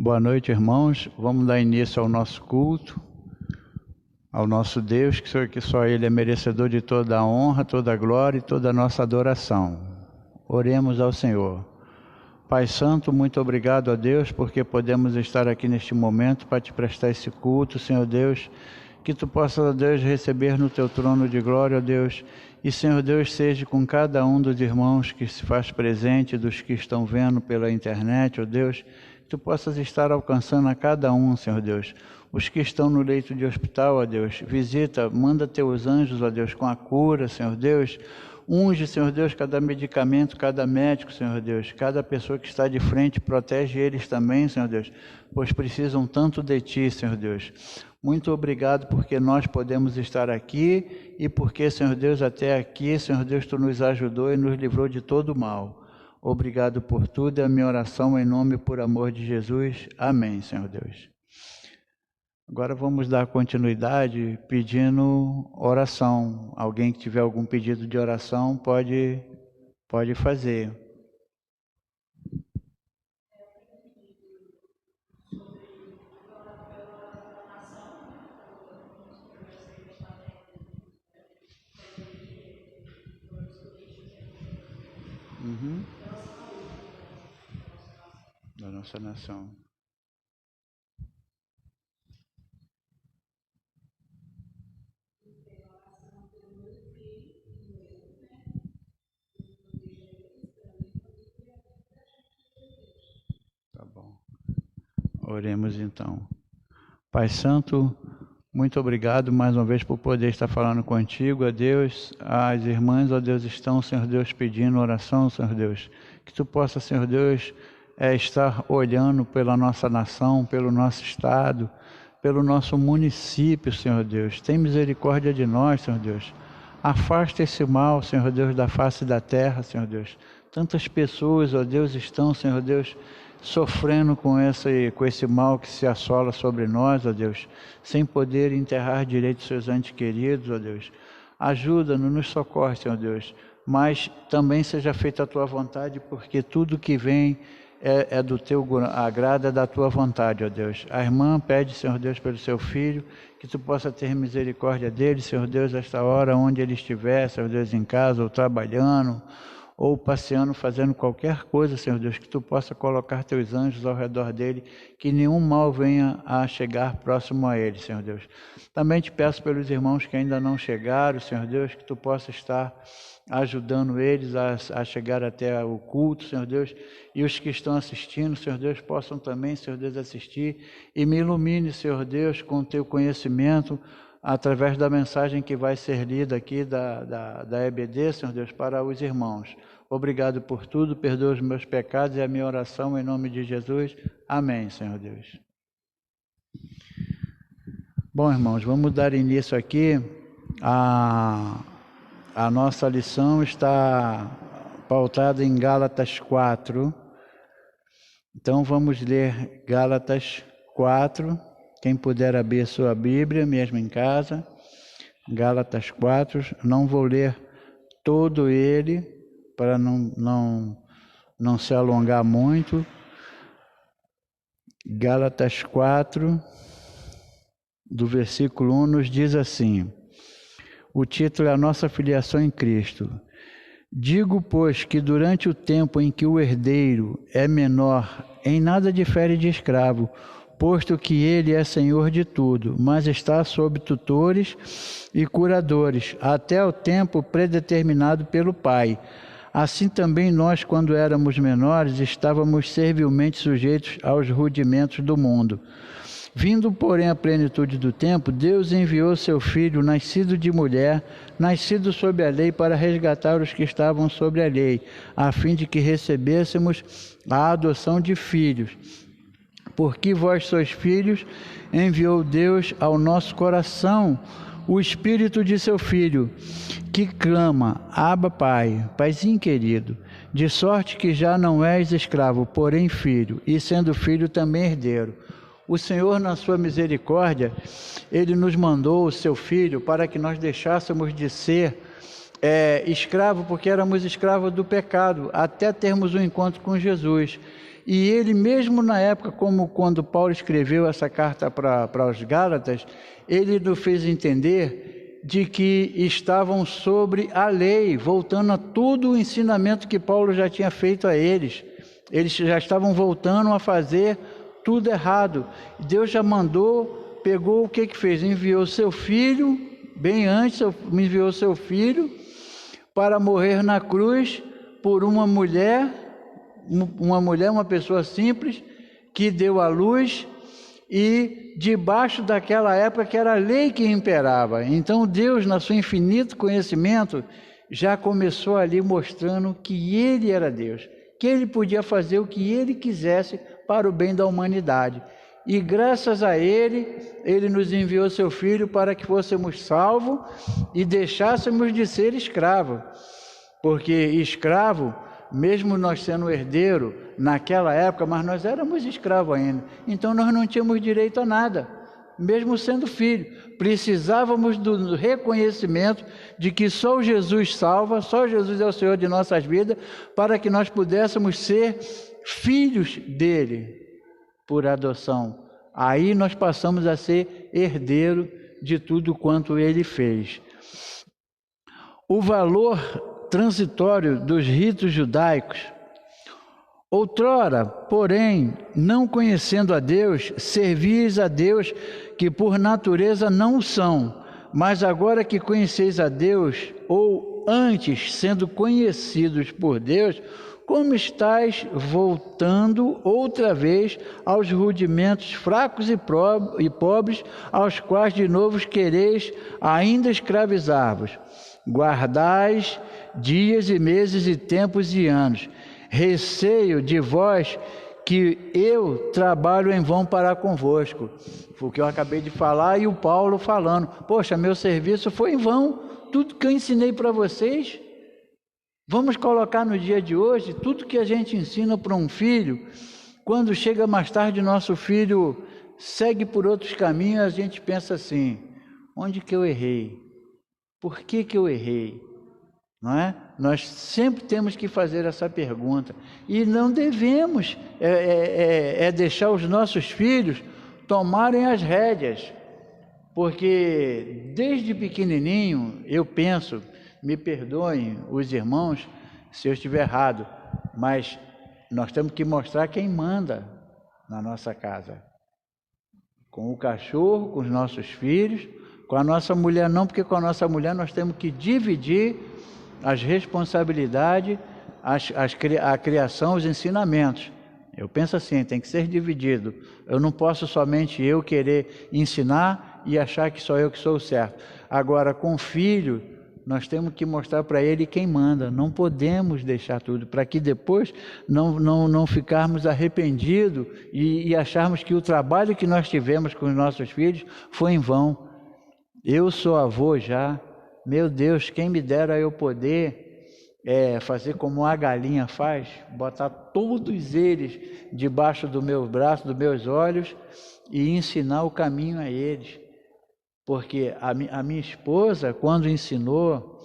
Boa noite, irmãos. Vamos dar início ao nosso culto, ao nosso Deus, que só Ele é merecedor de toda a honra, toda a glória e toda a nossa adoração. Oremos ao Senhor. Pai Santo, muito obrigado a Deus, porque podemos estar aqui neste momento para te prestar esse culto, Senhor Deus, que tu possas, Deus, receber no teu trono de glória, ó Deus, e, Senhor Deus, seja com cada um dos irmãos que se faz presente, dos que estão vendo pela internet, ó Deus, que tu possas estar alcançando a cada um, Senhor Deus. Os que estão no leito de hospital, ó Deus, visita, manda teus anjos, ó Deus, com a cura, Senhor Deus. Unge, Senhor Deus, cada medicamento, cada médico, Senhor Deus, cada pessoa que está de frente, protege eles também, Senhor Deus, pois precisam tanto de Ti, Senhor Deus. Muito obrigado porque nós podemos estar aqui e porque, Senhor Deus, até aqui, Senhor Deus, Tu nos ajudou e nos livrou de todo o mal. Obrigado por tudo, é a minha oração em nome e por amor de Jesus. Amém, Senhor Deus. Agora vamos dar continuidade pedindo oração. Alguém que tiver algum pedido de oração pode fazer. Da nossa nação. Tá bom. Oremos então. Pai Santo, muito obrigado mais uma vez por poder estar falando contigo, ó Deus. As irmãs, ó Deus, estão, Senhor Deus, pedindo oração, Senhor Deus. Que tu possa, Senhor Deus, estar olhando pela nossa nação, pelo nosso estado, pelo nosso município, Senhor Deus. Tem misericórdia de nós, Senhor Deus. Afasta esse mal, Senhor Deus, da face da terra, Senhor Deus. Tantas pessoas, ó Deus, estão, Senhor Deus, sofrendo com esse mal que se assola sobre nós, ó Deus, sem poder enterrar direito seus entes queridos, ó Deus. Ajuda-nos, nos socorre, Senhor Deus, mas também seja feita a Tua vontade, porque tudo que vem é do Teu agrado, é da Tua vontade, ó Deus. A irmã pede, Senhor Deus, pelo seu filho, que Tu possa ter misericórdia dele, Senhor Deus, esta hora, onde ele estiver, Senhor Deus, em casa, ou trabalhando, ou passeando, fazendo qualquer coisa, Senhor Deus, que Tu possa colocar Teus anjos ao redor dele, que nenhum mal venha a chegar próximo a ele, Senhor Deus. Também te peço pelos irmãos que ainda não chegaram, Senhor Deus, que Tu possa estar ajudando eles a chegar até o culto, Senhor Deus, e os que estão assistindo, Senhor Deus, possam também, Senhor Deus, assistir, e me ilumine, Senhor Deus, com o Teu conhecimento, através da mensagem que vai ser lida aqui da EBD, Senhor Deus, para os irmãos. Obrigado por tudo, perdoa os meus pecados e a minha oração em nome de Jesus. Amém, Senhor Deus. Bom, irmãos, vamos dar início aqui. A nossa lição está pautada em Gálatas 4. Então, vamos ler Gálatas 4. Quem puder abrir sua Bíblia, mesmo em casa. Gálatas 4. Não vou ler todo ele, para não se alongar muito. Gálatas 4, do versículo 1, nos diz assim: o título é A Nossa Filiação em Cristo. Digo, pois, que durante o tempo em que o herdeiro é menor, em nada difere de escravo, posto que ele é senhor de tudo, mas está sob tutores e curadores, até o tempo predeterminado pelo Pai. Assim também nós, quando éramos menores, estávamos servilmente sujeitos aos rudimentos do mundo. Vindo, porém, à plenitude do tempo, Deus enviou seu Filho, nascido de mulher, nascido sob a lei, para resgatar os que estavam sob a lei, a fim de que recebêssemos a adoção de filhos. Porque vós sois filhos, enviou Deus ao nosso coração o Espírito de seu Filho, que clama: Abba, Pai, Paizinho querido, de sorte que já não és escravo, porém filho, e sendo filho também herdeiro. O Senhor, na sua misericórdia, Ele nos mandou o seu Filho para que nós deixássemos de ser escravo, porque éramos escravos do pecado, até termos um encontro com Jesus. E ele mesmo na época, como quando Paulo escreveu essa carta para os Gálatas, ele nos fez entender de que estavam sobre a lei, voltando a todo o ensinamento que Paulo já tinha feito a eles. Eles já estavam voltando a fazer tudo errado. Deus já mandou, pegou o que fez? Enviou seu filho, bem antes, enviou seu filho para morrer na cruz por uma mulher, uma pessoa simples, que deu à luz, e debaixo daquela época que era a lei que imperava. Então Deus, na seu infinito conhecimento, já começou ali mostrando que Ele era Deus, que Ele podia fazer o que Ele quisesse para o bem da humanidade. E graças a Ele, Ele nos enviou seu Filho para que fôssemos salvos e deixássemos de ser escravos. Porque escravo, mesmo nós sendo herdeiro naquela época, mas nós éramos escravos ainda. Então nós não tínhamos direito a nada, mesmo sendo filho. Precisávamos do reconhecimento de que só Jesus salva, só Jesus é o Senhor de nossas vidas, para que nós pudéssemos ser filhos dele por adoção. Aí nós passamos a ser herdeiro de tudo quanto ele fez. O valor transitório dos ritos judaicos. Outrora, porém, não conhecendo a Deus, servis a Deus que por natureza não o são, mas agora que conheceis a Deus, ou antes sendo conhecidos por Deus, como estáis voltando outra vez aos rudimentos fracos e pobres, aos quais de novo quereis ainda escravizar-vos. Guardais dias e meses e tempos e anos. Receio de vós que eu trabalho em vão para convosco. Foi o que eu acabei de falar e o Paulo falando. Poxa, meu serviço foi em vão. Tudo que eu ensinei para vocês, vamos colocar no dia de hoje, tudo que a gente ensina para um filho, quando chega mais tarde nosso filho segue por outros caminhos, a gente pensa assim, onde que eu errei? Por que eu errei? Não é? Nós sempre temos que fazer essa pergunta. E não devemos deixar os nossos filhos tomarem as rédeas. Porque desde pequenininho, eu penso, me perdoem os irmãos se eu estiver errado, mas nós temos que mostrar quem manda na nossa casa. Com o cachorro, com os nossos filhos, com a nossa mulher não, porque com a nossa mulher nós temos que dividir as responsabilidades, a criação, os ensinamentos. Eu penso assim, tem que ser dividido. Eu não posso somente eu querer ensinar e achar que sou eu que sou o certo. Agora, com o filho, nós temos que mostrar para ele quem manda. Não podemos deixar tudo, para que depois não ficarmos arrependidos e acharmos que o trabalho que nós tivemos com os nossos filhos foi em vão. Eu sou avô já, meu Deus, quem me dera eu poder fazer como a galinha faz, botar todos eles debaixo do meu braço, dos meus olhos e ensinar o caminho a eles. Porque a minha esposa, quando ensinou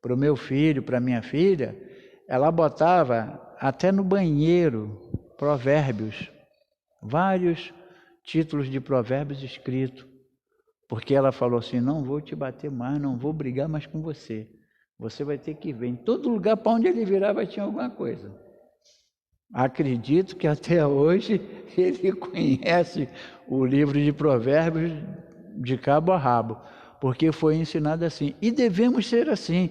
para o meu filho, para a minha filha, ela botava até no banheiro provérbios, vários títulos de provérbios escritos. Porque ela falou assim, não vou te bater mais, não vou brigar mais com você. Você vai ter que ver. Em todo lugar para onde ele virar vai ter alguma coisa. Acredito que até hoje ele conhece o livro de provérbios de cabo a rabo. Porque foi ensinado assim. E devemos ser assim.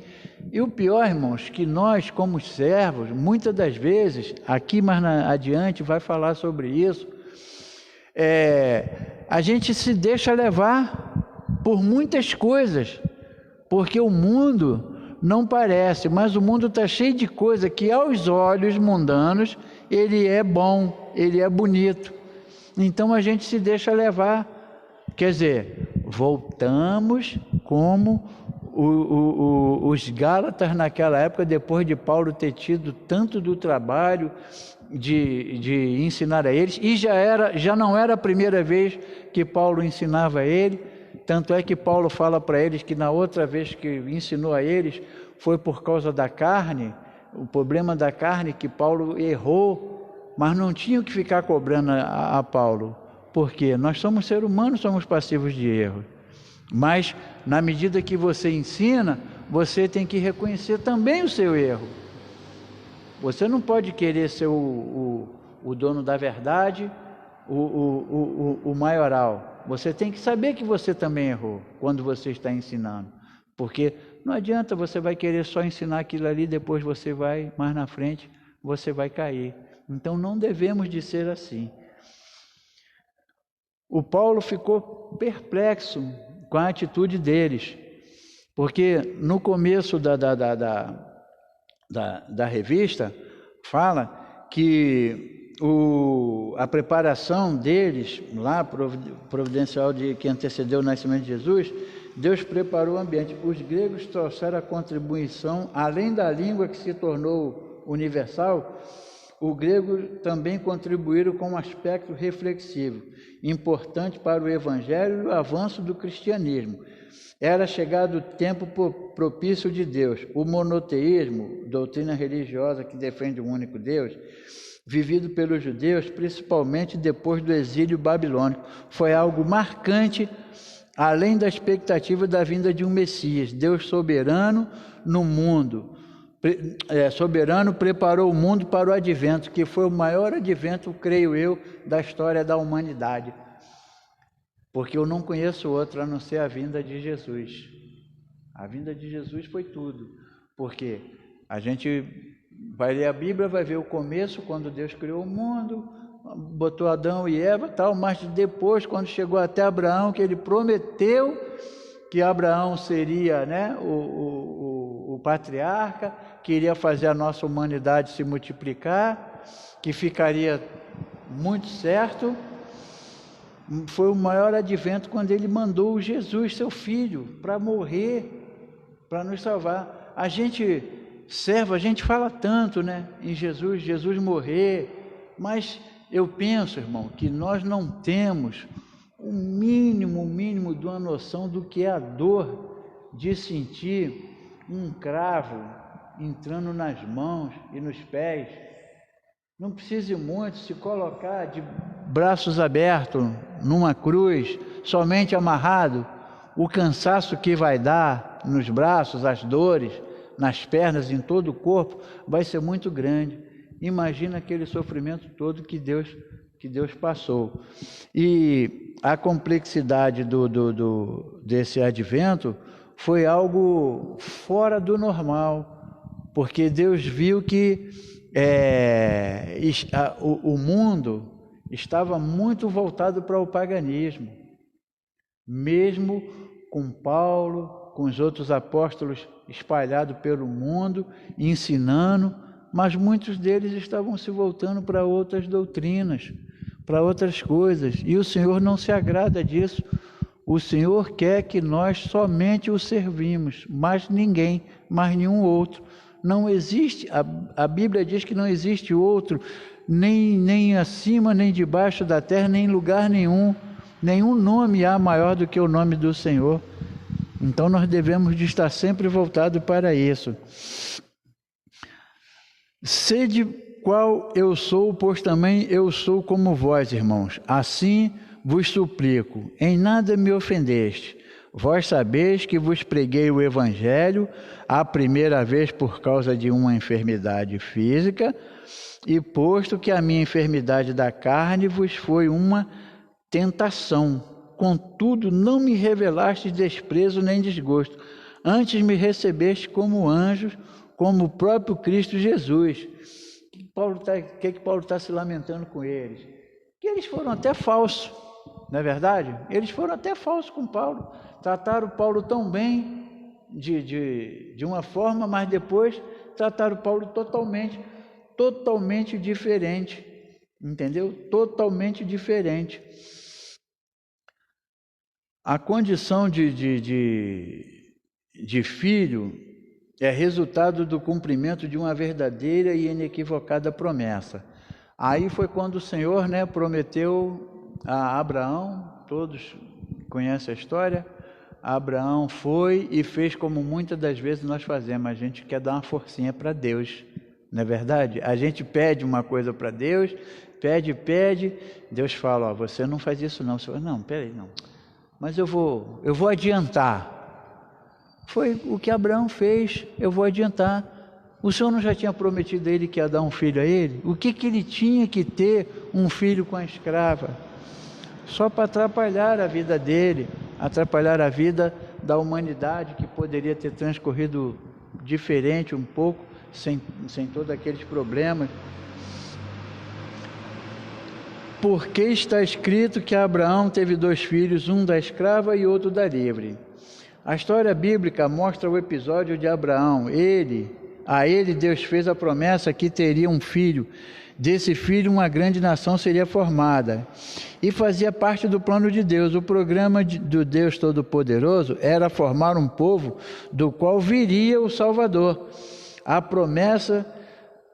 E o pior, irmãos, que nós como servos, muitas das vezes, aqui mais adiante vai falar sobre isso, a gente se deixa levar por muitas coisas, porque o mundo não parece, mas o mundo está cheio de coisa que aos olhos mundanos ele é bom, ele é bonito. Então a gente se deixa levar. Quer dizer, voltamos como os Gálatas naquela época, depois de Paulo ter tido tanto do trabalho de ensinar a eles, e já não era a primeira vez que Paulo ensinava a ele, tanto é que Paulo fala para eles que na outra vez que ensinou a eles, foi por causa da carne, o problema da carne que Paulo errou, mas não tinha que ficar cobrando a Paulo. Por quê? Nós somos seres humanos, somos passivos de erro. Mas, na medida que você ensina, você tem que reconhecer também o seu erro. Você não pode querer ser o dono da verdade, o maioral. Você tem que saber que você também errou quando você está ensinando. Porque não adianta, você vai querer só ensinar aquilo ali, depois você vai, mais na frente, você vai cair. Então não devemos de ser assim. O Paulo ficou perplexo com a atitude deles, porque no começo da revista fala que a preparação deles, lá providencial que antecedeu o nascimento de Jesus, Deus preparou o ambiente. Os gregos trouxeram a contribuição, além da língua que se tornou universal, o grego também contribuíram com um aspecto reflexivo, importante para o evangelho e o avanço do cristianismo. Era chegado o tempo propício de Deus. O monoteísmo, doutrina religiosa que defende um único Deus, vivido pelos judeus, principalmente depois do exílio babilônico, foi algo marcante, além da expectativa da vinda de um Messias. Deus soberano no mundo, soberano preparou o mundo para o advento, que foi o maior advento, creio eu, da história da humanidade. Porque eu não conheço outro a não ser a vinda de Jesus. A vinda de Jesus foi tudo. Porque a gente vai ler a Bíblia, vai ver o começo, quando Deus criou o mundo, botou Adão e Eva, tal, mas depois, quando chegou até Abraão, que ele prometeu que Abraão seria, né, o patriarca, que iria fazer a nossa humanidade se multiplicar, que ficaria muito certo. Foi o maior advento quando ele mandou Jesus, seu filho, para morrer, para nos salvar. A gente serve, a gente fala tanto, né, em Jesus morrer, mas eu penso, irmão, que nós não temos o mínimo de uma noção do que é a dor de sentir um cravo entrando nas mãos e nos pés. Não precisa muito se colocar de braços abertos numa cruz, somente amarrado, o cansaço que vai dar nos braços, as dores, nas pernas, em todo o corpo, vai ser muito grande. Imagina aquele sofrimento todo que Deus passou. E a complexidade desse advento foi algo fora do normal, porque Deus viu que o mundo estava muito voltado para o paganismo, mesmo com Paulo, com os outros apóstolos espalhados pelo mundo, ensinando, mas muitos deles estavam se voltando para outras doutrinas, para outras coisas, e o Senhor não se agrada disso. O Senhor quer que nós somente o servimos, mais ninguém, mais nenhum outro. Não existe, a Bíblia diz que não existe outro, nem acima, nem debaixo da terra, nem em lugar nenhum. Nenhum nome há maior do que o nome do Senhor. Então nós devemos de estar sempre voltados para isso. Sede qual eu sou, pois também eu sou como vós, irmãos. Assim vos suplico, em nada me ofendeste. Vós sabeis que vos preguei o Evangelho a primeira vez por causa de uma enfermidade física, e posto que a minha enfermidade da carne vos foi uma tentação, contudo não me revelaste desprezo nem desgosto, antes me recebeste como anjos, como o próprio Cristo Jesus. O que Paulo está se lamentando com eles? Que eles foram até falsos, não é verdade? Eles foram até falsos com Paulo, trataram Paulo tão bem de uma forma, mas depois trataram Paulo totalmente diferente, entendeu? Totalmente diferente. A condição de filho é resultado do cumprimento de uma verdadeira e inequivocada promessa. Aí foi quando o Senhor, prometeu a Abraão, todos conhecem a história, Abraão foi e fez como muitas das vezes nós fazemos. A gente quer dar uma forcinha para Deus, não é verdade? A gente pede uma coisa para Deus, pede, Deus fala, ó, você não faz isso não. Você fala, não, peraí, não. Mas eu vou adiantar. Foi o que Abraão fez, eu vou adiantar. O Senhor não já tinha prometido a ele que ia dar um filho a ele? O que ele tinha que ter um filho com a escrava? Só para atrapalhar a vida dele, atrapalhar a vida da humanidade, que poderia ter transcorrido diferente um pouco, sem todos aqueles problemas. Porque está escrito que Abraão teve 2 filhos, um da escrava e outro da livre. A história bíblica mostra o episódio de Abraão. A ele Deus fez a promessa que teria um filho. Desse filho uma grande nação seria formada. E fazia parte do plano de Deus. O programa do Deus Todo-Poderoso era formar um povo do qual viria o Salvador. A promessa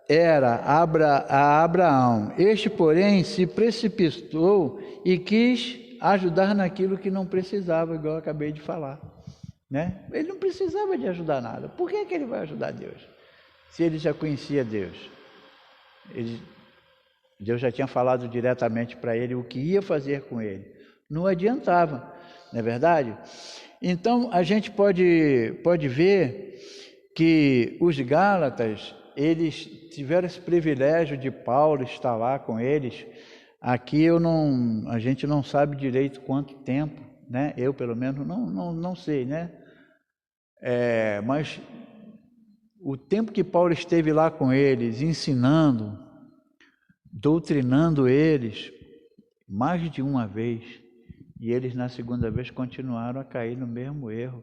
era a Abraão. Este, porém, se precipitou e quis ajudar naquilo que não precisava, igual eu acabei de falar, né? Ele não precisava de ajudar nada. Por que ele vai ajudar Deus? Se ele já conhecia Deus. Deus já tinha falado diretamente para ele o que ia fazer com ele. Não adiantava, não é verdade? Então, a gente pode ver que os Gálatas, eles tiveram esse privilégio de Paulo estar lá com eles. Aqui a gente não sabe direito quanto tempo, né? Eu, pelo menos, não sei, né? Mas o tempo que Paulo esteve lá com eles, ensinando, doutrinando eles, mais de uma vez, e eles na segunda vez continuaram a cair no mesmo erro,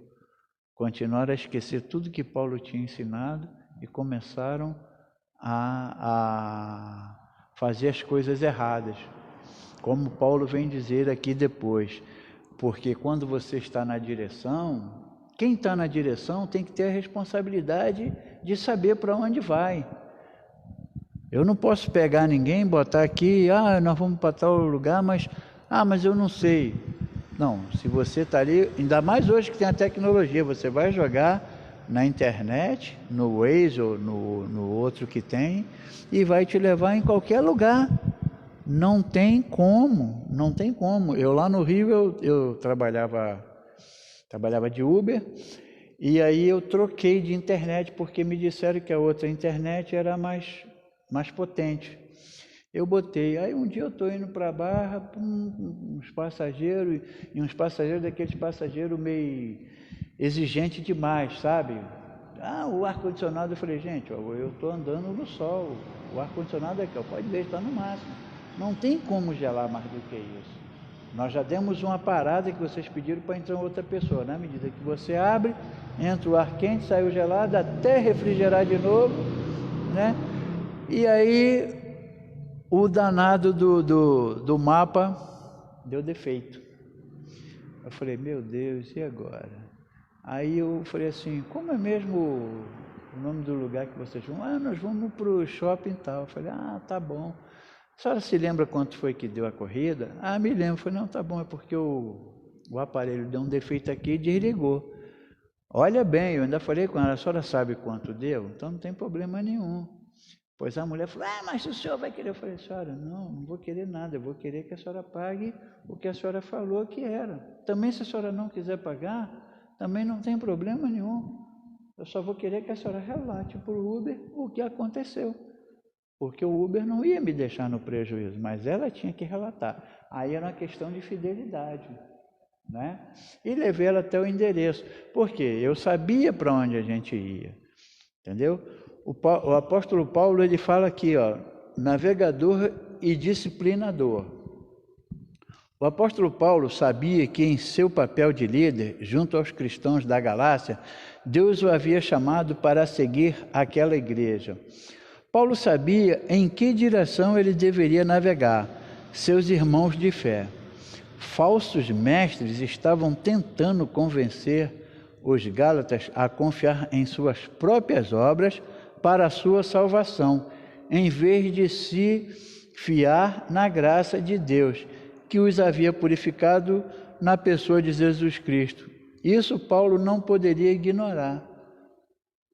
continuaram a esquecer tudo que Paulo tinha ensinado e começaram a fazer as coisas erradas, como Paulo vem dizer aqui depois, porque quando você está na direção, quem está na direção tem que ter a responsabilidade de saber para onde vai. Eu não posso pegar ninguém, botar aqui, nós vamos para tal lugar, mas eu não sei. Não, se você está ali, ainda mais hoje que tem a tecnologia, você vai jogar na internet, no Waze ou no outro que tem, e vai te levar em qualquer lugar. Não tem como. Eu lá no Rio, eu trabalhava de Uber, e aí eu troquei de internet, porque me disseram que a outra internet era mais potente. Eu botei, aí um dia eu estou indo para a Barra, uns passageiros, e uns passageiros daqueles passageiros meio exigente demais, sabe? O ar-condicionado, eu falei, gente, eu estou andando no sol, o ar-condicionado aqui, pode ver, está no máximo. Não tem como gelar mais do que isso. Nós já demos uma parada que vocês pediram para entrar outra pessoa. Na medida que você abre, entra o ar quente, sai o gelado, até refrigerar de novo, né? E aí o danado do mapa deu defeito. Eu falei, meu Deus, e agora? Aí eu falei assim, como é mesmo o nome do lugar que vocês vão? Nós vamos para o shopping e tal. Eu falei, tá bom. A senhora se lembra quanto foi que deu a corrida? Me lembro. Eu falei, não, tá bom, é porque o aparelho deu um defeito aqui e desligou. Olha bem, eu ainda falei com ela, a senhora sabe quanto deu? Então não tem problema nenhum. Pois a mulher falou, mas o senhor vai querer? Eu falei, senhora, não vou querer nada, eu vou querer que a senhora pague o que a senhora falou que era. Também se a senhora não quiser pagar, também não tem problema nenhum. Eu só vou querer que a senhora relate para o Uber o que aconteceu. Porque o Uber não ia me deixar no prejuízo, mas ela tinha que relatar. Aí era uma questão de fidelidade, né? E levei ela até o endereço. Por quê? Eu sabia para onde a gente ia, entendeu? O apóstolo Paulo, ele fala aqui, navegador e disciplinador. O apóstolo Paulo sabia que em seu papel de líder, junto aos cristãos da Galácia, Deus o havia chamado para seguir aquela igreja. Paulo sabia em que direção ele deveria navegar, seus irmãos de fé. Falsos mestres estavam tentando convencer os Gálatas a confiar em suas próprias obras para a sua salvação, em vez de se fiar na graça de Deus, que os havia purificado na pessoa de Jesus Cristo. Isso Paulo não poderia ignorar.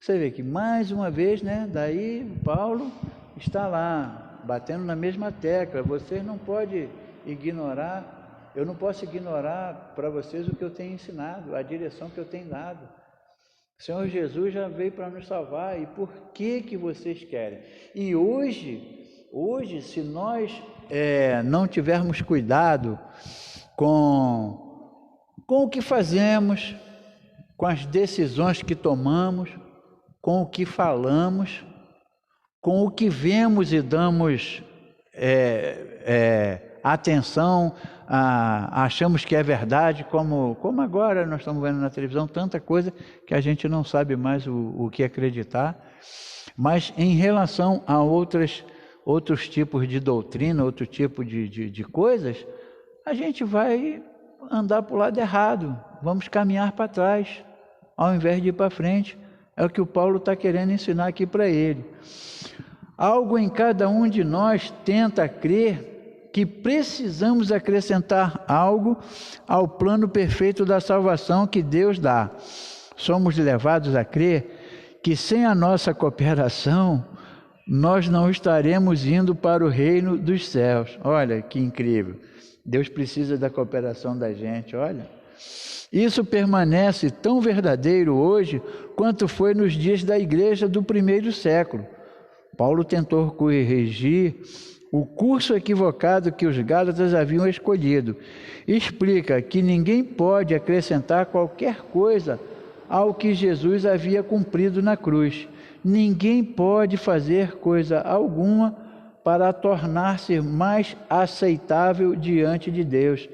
Você vê que mais uma vez, né, daí Paulo está lá, batendo na mesma tecla. Vocês não podem ignorar, eu não posso ignorar para vocês o que eu tenho ensinado, a direção que eu tenho dado. O Senhor Jesus já veio para nos salvar, e por que vocês querem? E hoje, se nós não tivermos cuidado com o que fazemos, com as decisões que tomamos, com o que falamos, com o que vemos e damos atenção, achamos que é verdade, como agora nós estamos vendo na televisão tanta coisa que a gente não sabe mais o que acreditar. Mas em relação a outros tipos de doutrina, outro tipo de coisas, a gente vai andar para o lado errado, vamos caminhar para trás, ao invés de ir para frente. É o que o Paulo está querendo ensinar aqui para ele. Algo em cada um de nós tenta crer que precisamos acrescentar algo ao plano perfeito da salvação que Deus dá. Somos levados a crer que sem a nossa cooperação, nós não estaremos indo para o reino dos céus. Olha que incrível. Deus precisa da cooperação da gente, olha. Isso permanece tão verdadeiro hoje quanto foi nos dias da igreja do primeiro século. Paulo tentou corrigir o curso equivocado que os Gálatas haviam escolhido. Explica que ninguém pode acrescentar qualquer coisa ao que Jesus havia cumprido na cruz. Ninguém pode fazer coisa alguma para tornar-se mais aceitável diante de Deus.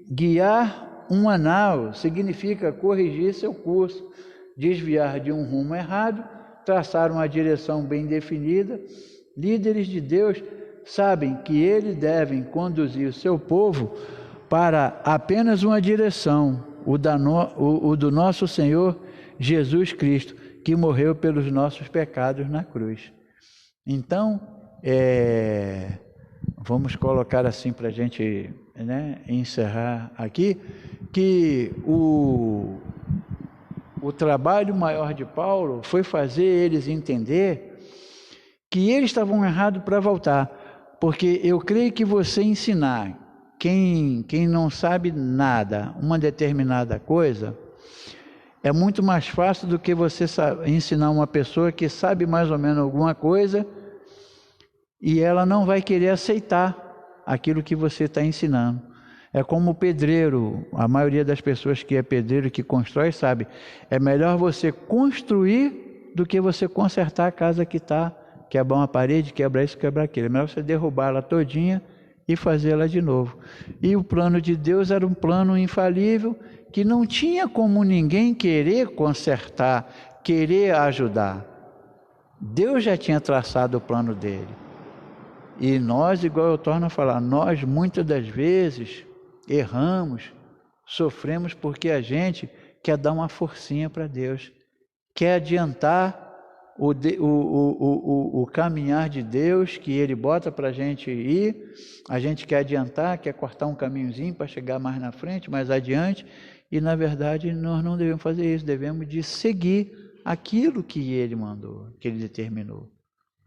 Guiar um anal significa corrigir seu curso, desviar de um rumo errado, traçar uma direção bem definida. Líderes de Deus sabem que eles devem conduzir o seu povo para apenas uma direção, o do nosso Senhor Jesus Cristo, que morreu pelos nossos pecados na cruz. Então, vamos colocar assim para a gente, né, encerrar aqui, que o trabalho maior de Paulo foi fazer eles entender que eles estavam errados para voltar, porque eu creio que você ensinar quem não sabe nada, uma determinada coisa, é muito mais fácil do que você ensinar uma pessoa que sabe mais ou menos alguma coisa e ela não vai querer aceitar aquilo que você está ensinando. É como o pedreiro, a maioria das pessoas que é pedreiro, que constrói, sabe, é melhor você construir do que você consertar a casa que está, quebrar uma parede, quebrar isso, quebrar aquilo. É melhor você derrubar ela todinha e fazê-la de novo. E o plano de Deus era um plano infalível, que não tinha como ninguém querer consertar, querer ajudar. Deus já tinha traçado o plano dele. E nós, igual eu torno a falar, nós muitas das vezes erramos, sofremos porque a gente quer dar uma forcinha para Deus, quer adiantar o caminhar de Deus que Ele bota para a gente ir. A gente quer adiantar, quer cortar um caminhozinho para chegar mais na frente, mais adiante, e na verdade nós não devemos fazer isso, devemos de seguir aquilo que Ele mandou, que Ele determinou.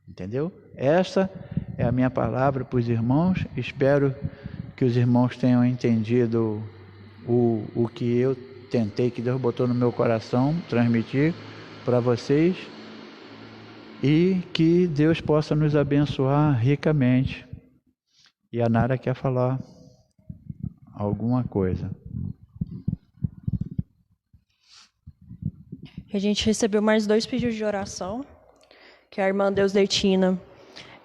Entendeu? Essa é a minha palavra para os irmãos. Espero que os irmãos tenham entendido o que eu tentei, que Deus botou no meu coração, transmitir para vocês, e que Deus possa nos abençoar ricamente. E a Nara quer falar alguma coisa. A gente recebeu mais 2 pedidos de oração, que a irmã Deusdetina,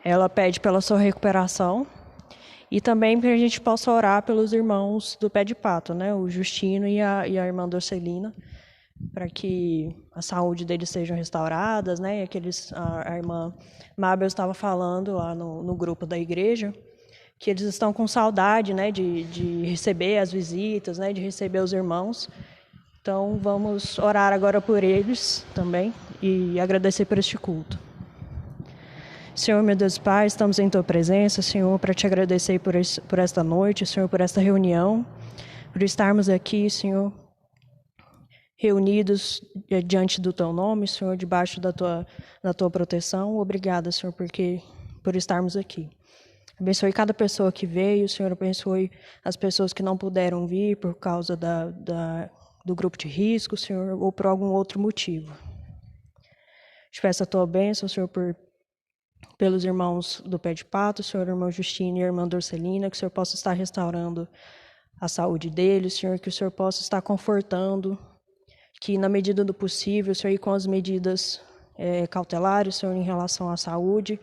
ela pede pela sua recuperação, e também para a gente possa orar pelos irmãos do Pé de Pato, né? O Justino e a irmã Dorcelina, para que a saúde deles sejam restauradas, né? E a irmã Mabel estava falando lá no grupo da igreja, que eles estão com saudade, né? De receber as visitas, né? De receber os irmãos. Então, vamos orar agora por eles também e agradecer por este culto. Senhor, meu Deus Pai, estamos em Tua presença, Senhor, para Te agradecer por esta noite, Senhor, por esta reunião, por estarmos aqui, Senhor, reunidos diante do Teu nome, Senhor, debaixo da Tua proteção. Obrigada, Senhor, por estarmos aqui. Abençoe cada pessoa que veio, Senhor, abençoe as pessoas que não puderam vir por causa do grupo de risco, Senhor, ou por algum outro motivo. Te peço a Tua bênção, Senhor, pelos irmãos do Pé de Pato, Senhor, irmão Justino e a irmã Dorcelina, que o Senhor possa estar restaurando a saúde deles, Senhor, que o Senhor possa estar confortando, que na medida do possível, Senhor, e com as medidas cautelares, Senhor, em relação à saúde,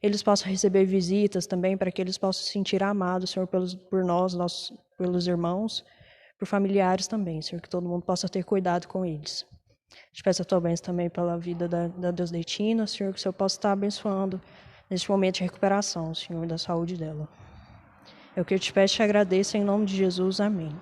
eles possam receber visitas também, para que eles possam se sentir amados, Senhor, por nós, pelos irmãos, por familiares também, Senhor, que todo mundo possa ter cuidado com eles. Te peço a Tua bênção também pela vida da Deus Deitina, Senhor, que o Senhor possa estar abençoando neste momento de recuperação, Senhor, da saúde dela. É o que eu te peço e te agradeço em nome de Jesus. Amém.